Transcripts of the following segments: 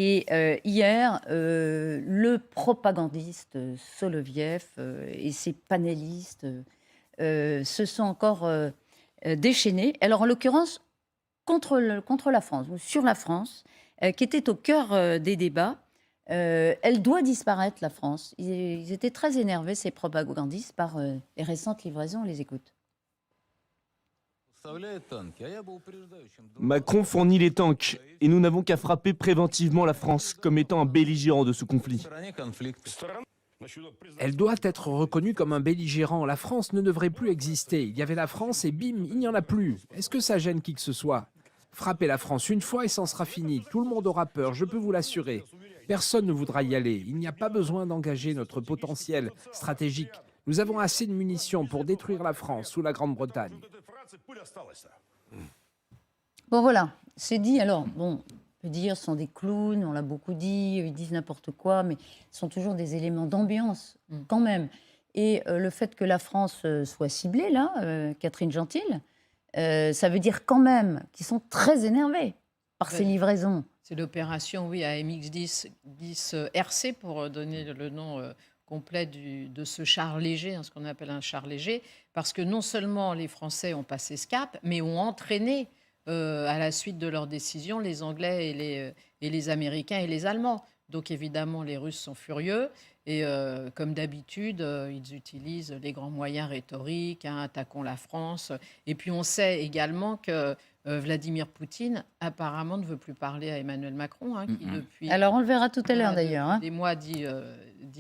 Et hier, le propagandiste Soloviev et ses panélistes se sont encore déchaînés. Alors, en l'occurrence, contre la France, ou sur la France, qui était au cœur des débats. Elle doit disparaître, la France. Ils étaient très énervés, ces propagandistes, par les récentes livraisons. On les écoute. Macron fournit les tanks et nous n'avons qu'à frapper préventivement la France comme étant un belligérant de ce conflit. Elle doit être reconnue comme un belligérant. La France ne devrait plus exister. Il y avait la France et bim, il n'y en a plus. Est-ce que ça gêne qui que ce soit? Frappez la France une fois et c'en sera fini. Tout le monde aura peur, je peux vous l'assurer. Personne ne voudra y aller. Il n'y a pas besoin d'engager notre potentiel stratégique. Nous avons assez de munitions pour détruire la France ou la Grande-Bretagne. Bon, voilà, c'est dit. Alors, bon, on peut dire, ce sont des clowns, on l'a beaucoup dit, ils disent n'importe quoi, mais ce sont toujours des éléments d'ambiance, quand même. Et le fait que la France soit ciblée, là, Catherine Gentil, ça veut dire quand même qu'ils sont très énervés par ces livraisons. C'est l'opération, oui, AMX-10 RC, pour donner le nom complet de ce char léger, ce qu'on appelle un char léger, parce que non seulement les Français ont passé ce cap, mais ont entraîné, à la suite de leurs décisions, les Anglais et les Américains et les Allemands. Donc évidemment, les Russes sont furieux et comme d'habitude, ils utilisent les grands moyens rhétoriques, attaquons la France. Et puis on sait également que Vladimir Poutine apparemment ne veut plus parler à Emmanuel Macron, qui depuis Alors, on le verra tout à l'heure, d'ailleurs. des mois dit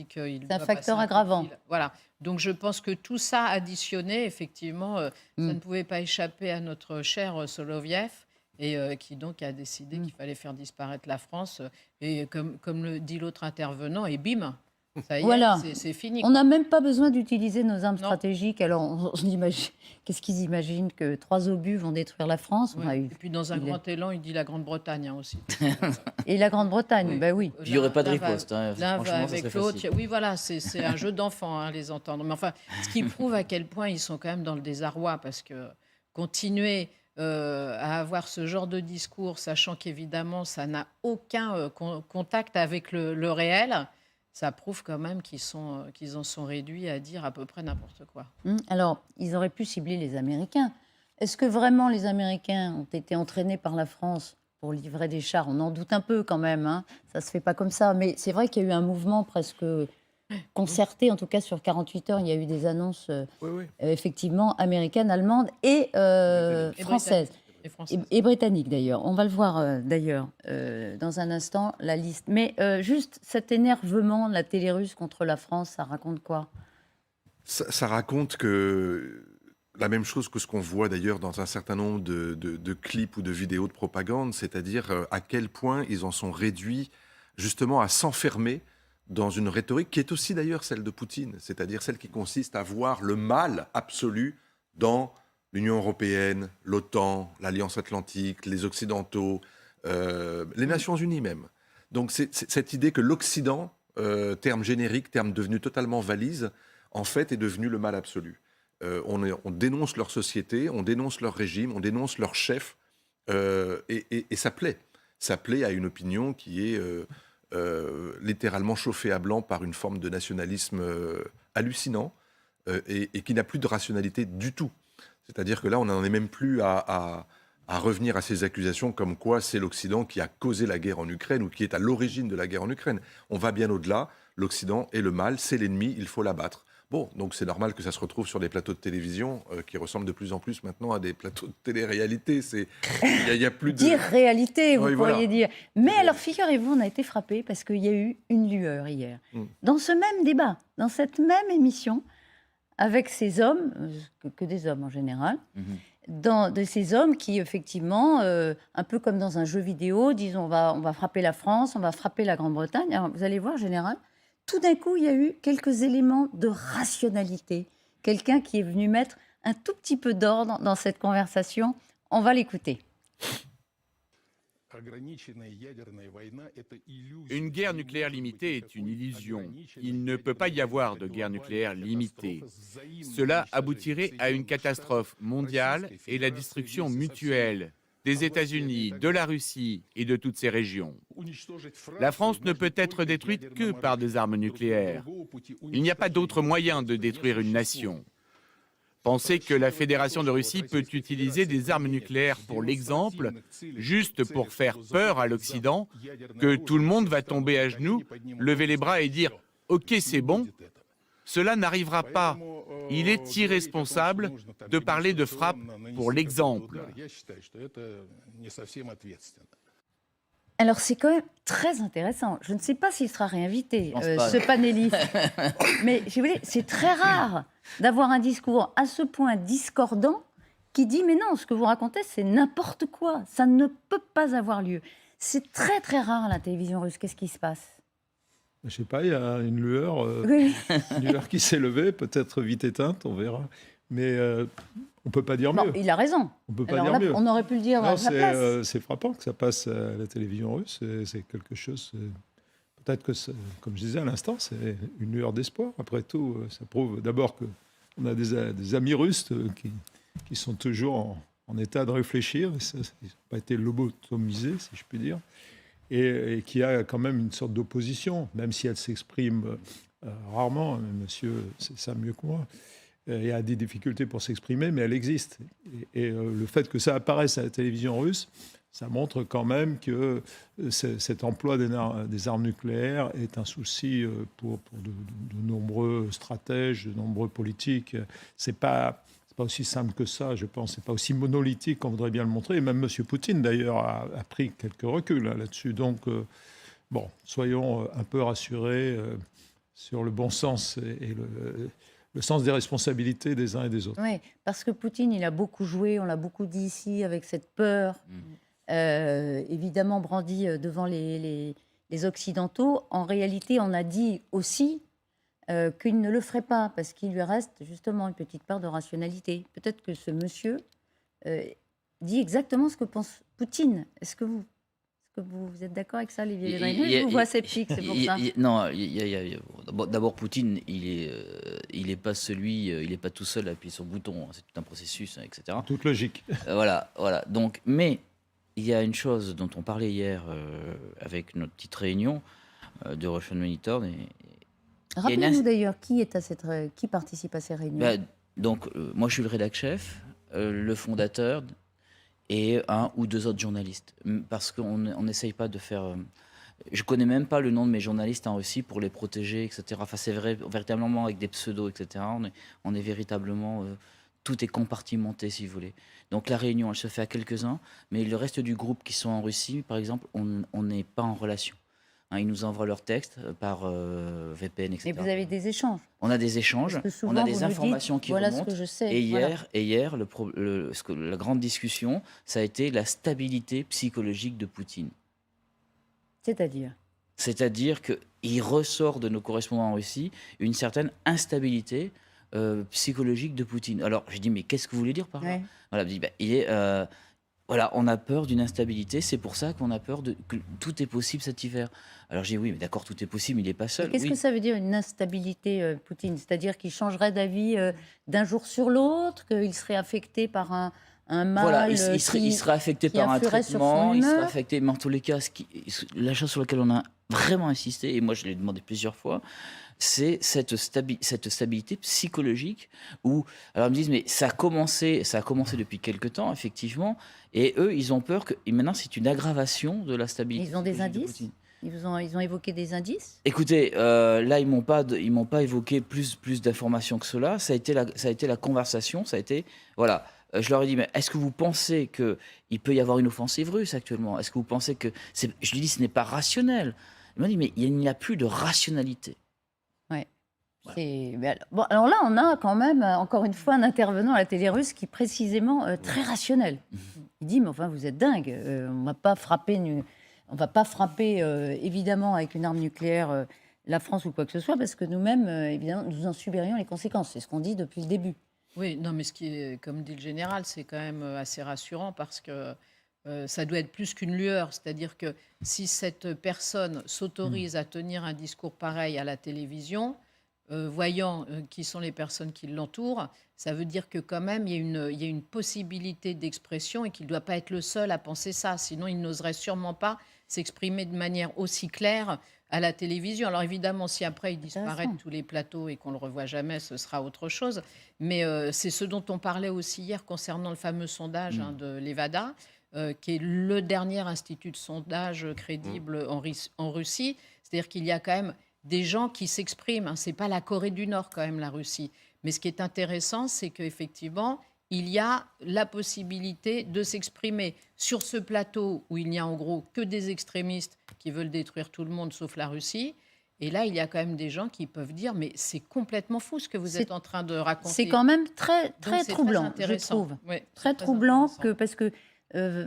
qu'il C'est un doit facteur passer coup de aggravant. fil. Voilà. Donc je pense que tout ça additionné, effectivement, ça ne pouvait pas échapper à notre cher Soloviev, et qui donc a décidé qu'il fallait faire disparaître la France. Et comme le dit l'autre intervenant, et bim, ça y est, Voilà. c'est fini. On n'a même pas besoin d'utiliser nos armes Non. stratégiques. Alors, on imagine, qu'est-ce qu'ils imaginent, que 3 obus vont détruire la France? On a Ouais. eu- Et puis dans un il est- grand élan, il dit la Grande-Bretagne aussi. Et la Grande-Bretagne, ben oui. Puis il n'y aurait pas de L'un va- riposte, hein. L'un va Franchement, ça avec serait l'autre. facile. Oui, voilà, c'est un jeu d'enfants, les entendre. Mais enfin, ce qui prouve à quel point ils sont quand même dans le désarroi, parce que continuer à avoir ce genre de discours, sachant qu'évidemment, ça n'a aucun contact avec le réel, ça prouve quand même qu'ils en sont réduits à dire à peu près n'importe quoi. Alors, ils auraient pu cibler les Américains. Est-ce que vraiment les Américains ont été entraînés par la France pour livrer des chars? On en doute un peu quand même, hein. Ça se fait pas comme ça. Mais c'est vrai qu'il y a eu un mouvement presque concerté, en tout cas sur 48 heures. Il y a eu des annonces effectivement américaines, allemandes et françaises. Et françaises. Et britanniques d'ailleurs. On va le voir d'ailleurs dans un instant, la liste. Mais juste cet énervement de la télé russe contre la France, ça raconte quoi? Ça raconte que la même chose que ce qu'on voit d'ailleurs dans un certain nombre de clips ou de vidéos de propagande, c'est-à-dire à quel point ils en sont réduits justement à s'enfermer dans une rhétorique qui est aussi d'ailleurs celle de Poutine, c'est-à-dire celle qui consiste à voir le mal absolu dans l'Union européenne, l'OTAN, l'Alliance atlantique, les Occidentaux, les Nations unies même. Donc c'est cette idée que l'Occident, terme générique, terme devenu totalement valise, en fait est devenu le mal absolu. On dénonce leur société, on dénonce leur régime, on dénonce leur chef, et ça plaît. Ça plaît à une opinion qui est littéralement chauffée à blanc par une forme de nationalisme hallucinant et qui n'a plus de rationalité du tout. C'est-à-dire que là, on n'en est même plus à revenir à ces accusations comme quoi c'est l'Occident qui a causé la guerre en Ukraine ou qui est à l'origine de la guerre en Ukraine. On va bien au-delà. L'Occident est le mal, c'est l'ennemi, il faut l'abattre. Bon, donc c'est normal que ça se retrouve sur des plateaux de télévision qui ressemblent de plus en plus maintenant à des plateaux de télé-réalité. Il y a plus de... Dire réalité, vous Oui, pourriez voilà. dire. Mais alors, figurez-vous, on a été frappés parce qu'il y a eu une lueur hier. Dans ce même débat, dans cette même émission, avec ces hommes, que des hommes en général, de ces hommes qui, effectivement, un peu comme dans un jeu vidéo, disent on va frapper la France, on va frapper la Grande-Bretagne. Alors, vous allez voir, général, tout d'un coup, il y a eu quelques éléments de rationalité. Quelqu'un qui est venu mettre un tout petit peu d'ordre dans cette conversation. On va l'écouter. Une guerre nucléaire limitée est une illusion. Il ne peut pas y avoir de guerre nucléaire limitée. Cela aboutirait à une catastrophe mondiale et la destruction mutuelle des États-Unis, de la Russie et de toutes ces régions. La France ne peut être détruite que par des armes nucléaires. Il n'y a pas d'autre moyen de détruire une nation. Pensez que la Fédération de Russie peut utiliser des armes nucléaires pour l'exemple, juste pour faire peur à l'Occident, que tout le monde va tomber à genoux, lever les bras et dire « Ok, c'est bon ». Cela n'arrivera pas. Il est irresponsable de parler de frappe pour l'exemple. Alors, c'est quand même très intéressant. Je ne sais pas s'il sera réinvité, pense pas. ce panéliste. Mais si vous voulez, c'est très rare d'avoir un discours à ce point discordant qui dit « Mais non, ce que vous racontez, c'est n'importe quoi. Ça ne peut pas avoir lieu. » C'est très, très rare à la télévision russe. Qu'est-ce qui se passe? Je sais pas, il y a une lueur, Oui. une lueur qui s'est levée, peut-être vite éteinte, on verra. Mais on peut pas dire Bon, mieux. il a raison. On peut pas Alors dire là, mieux. on aurait pu le dire Non, à sa place. c'est frappant que ça passe à la télévision russe. C'est quelque chose. Peut-être que, comme je disais à l'instant, c'est une lueur d'espoir. Après tout, ça prouve d'abord qu'on a des amis russes qui sont toujours en état de réfléchir. Et ça, ils n'ont pas été lobotomisés, si je puis dire. Et qui a quand même une sorte d'opposition, même si elle s'exprime rarement. Monsieur sait ça mieux que moi. Il a des difficultés pour s'exprimer, mais elle existe. Et le fait que ça apparaisse à la télévision russe, ça montre quand même que cet emploi des armes nucléaires est un souci pour de nombreux stratèges, de nombreux politiques. C'est pas aussi simple que ça, je pense. C'est pas aussi monolithique qu'on voudrait bien le montrer. Et même M. Poutine, d'ailleurs, a pris quelques reculs là-dessus. Donc, bon, soyons un peu rassurés sur le bon sens et le sens des responsabilités des uns et des autres. Oui, parce que Poutine, il a beaucoup joué, on l'a beaucoup dit ici, avec cette peur, évidemment brandie devant les Occidentaux. En réalité, on a dit aussi qu'il ne le ferait pas, parce qu'il lui reste justement une petite part de rationalité. Peut-être que ce monsieur dit exactement ce que pense Poutine. Est-ce que vous êtes d'accord avec ça, Olivier Védrine? Je vous vois sceptique, c'est pour ça. Non, d'abord Poutine, il est pas il est pas tout seul à appuyer sur le bouton. C'est tout un processus, etc. Toute logique. Voilà. Donc, mais il y a une chose dont on parlait hier avec notre petite réunion de Russian Monitor. Rappelez-nous d'ailleurs qui participe à ces réunions. Moi, je suis le rédac-chef, le fondateur et un ou deux autres journalistes. Parce qu'on n'essaye pas de faire... je connais même pas le nom de mes journalistes en Russie pour les protéger, etc. Enfin, c'est vrai, véritablement avec des pseudos, etc. On est véritablement... tout est compartimenté, si vous voulez. Donc la réunion, elle se fait à quelques-uns, mais le reste du groupe qui sont en Russie, par exemple, on n'est pas en relation. Ils nous envoient leurs textes par VPN, etc. Mais vous avez des échanges. On a des échanges, on a des informations qui voilà remontent. Ce que je sais. Et hier, la grande discussion, ça a été la stabilité psychologique de Poutine. C'est-à-dire qu'il ressort de nos correspondants en Russie une certaine instabilité psychologique de Poutine. Alors, je dis, mais qu'est-ce que vous voulez dire par là? Voilà, on a peur d'une instabilité, c'est pour ça qu'on a peur que tout est possible cet hiver. Alors j'ai dit, oui, mais d'accord, tout est possible, il n'est pas seul. Qu'est-ce que ça veut dire une instabilité, Poutine? C'est-à-dire qu'il changerait d'avis d'un jour sur l'autre, qu'il serait affecté par un mal? Voilà, il serait affecté par un traitement, il serait affecté, mais en tous les cas, la chose sur laquelle on a vraiment insisté, et moi je l'ai demandé plusieurs fois, c'est cette stabilité psychologique où, alors ils me disent, mais ça a commencé depuis quelque temps, effectivement, et eux, ils ont peur et maintenant c'est une aggravation de la stabilité. Ils ont des indices? Ils ont évoqué des indices? Écoutez, là, ils m'ont pas évoqué plus d'informations que cela. Ça a été la conversation, ça a été, voilà. Je leur ai dit, mais est-ce que vous pensez qu'il peut y avoir une offensive russe actuellement? Est-ce que vous pensez que... Je lui ai dit, ce n'est pas rationnel. Il m'a dit, mais il n'y a plus de rationalité. Ouais. Bon, alors là, on a quand même, encore une fois, un intervenant à la télé russe qui est précisément très rationnel. Il dit, mais enfin, vous êtes dingue, on va pas frapper évidemment avec une arme nucléaire la France ou quoi que ce soit, parce que nous-mêmes, évidemment, nous en subirions les conséquences. C'est ce qu'on dit depuis le début. Oui, non, mais ce qui est, comme dit le général, c'est quand même assez rassurant parce que ça doit être plus qu'une lueur. C'est-à-dire que si cette personne s'autorise à tenir un discours pareil à la télévision, voyant qui sont les personnes qui l'entourent, ça veut dire que quand même, il y a une possibilité d'expression et qu'il ne doit pas être le seul à penser ça. Sinon, il n'oserait sûrement pas s'exprimer de manière aussi claire à la télévision. Alors évidemment, si après il disparaît de tous les plateaux et qu'on ne le revoit jamais, ce sera autre chose. Mais c'est ce dont on parlait aussi hier concernant le fameux sondage de l'Evada, qui est le dernier institut de sondage crédible en Russie. C'est-à-dire qu'il y a quand même des gens qui s'expriment. Ce n'est pas la Corée du Nord quand même, la Russie. Mais ce qui est intéressant, c'est qu'effectivement, il y a la possibilité de s'exprimer sur ce plateau où il n'y a en gros que des extrémistes qui veulent détruire tout le monde sauf la Russie. Et là, il y a quand même des gens qui peuvent dire mais c'est complètement fou ce que vous êtes en train de raconter. C'est quand même très Donc, c'est troublant, très je intéressant. trouve. Ouais, Très c'est troublant intéressant. parce que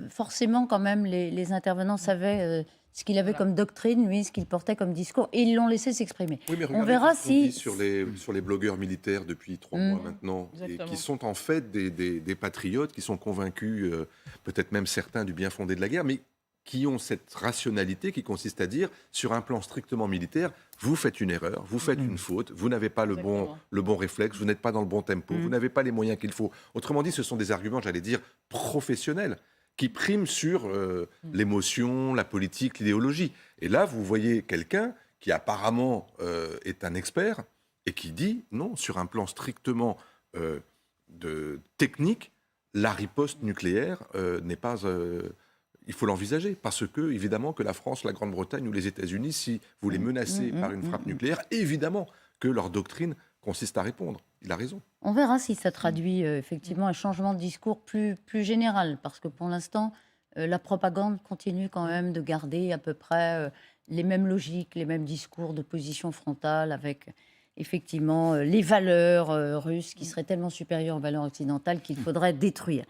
forcément quand même les intervenants savaient ce qu'il avait comme doctrine, lui, ce qu'il portait comme discours, et ils l'ont laissé s'exprimer. Oui, mais On regardez verra ce qu'on dit si... sur les blogueurs militaires depuis 3 mois maintenant, Exactement. et qui sont en fait des patriotes, qui sont convaincus, peut-être même certains, du bien fondé de la guerre, mais qui ont cette rationalité qui consiste à dire, sur un plan strictement militaire, vous faites une erreur, vous faites une faute, vous n'avez pas le bon réflexe, vous n'êtes pas dans le bon tempo, vous n'avez pas les moyens qu'il faut. Autrement dit, ce sont des arguments, j'allais dire, professionnels, qui priment sur l'émotion, la politique, l'idéologie. Et là, vous voyez quelqu'un qui apparemment est un expert et qui dit, non, sur un plan strictement technique, la riposte nucléaire n'est pas... il faut l'envisager, parce que, évidemment, que la France, la Grande-Bretagne ou les États-Unis, si vous les menacez par une frappe nucléaire, évidemment que leur doctrine consiste à répondre. Il a raison. On verra si ça traduit effectivement un changement de discours plus général, parce que pour l'instant, la propagande continue quand même de garder à peu près les mêmes logiques, les mêmes discours de position frontale, avec effectivement les valeurs russes qui seraient tellement supérieures aux valeurs occidentales qu'il faudrait détruire.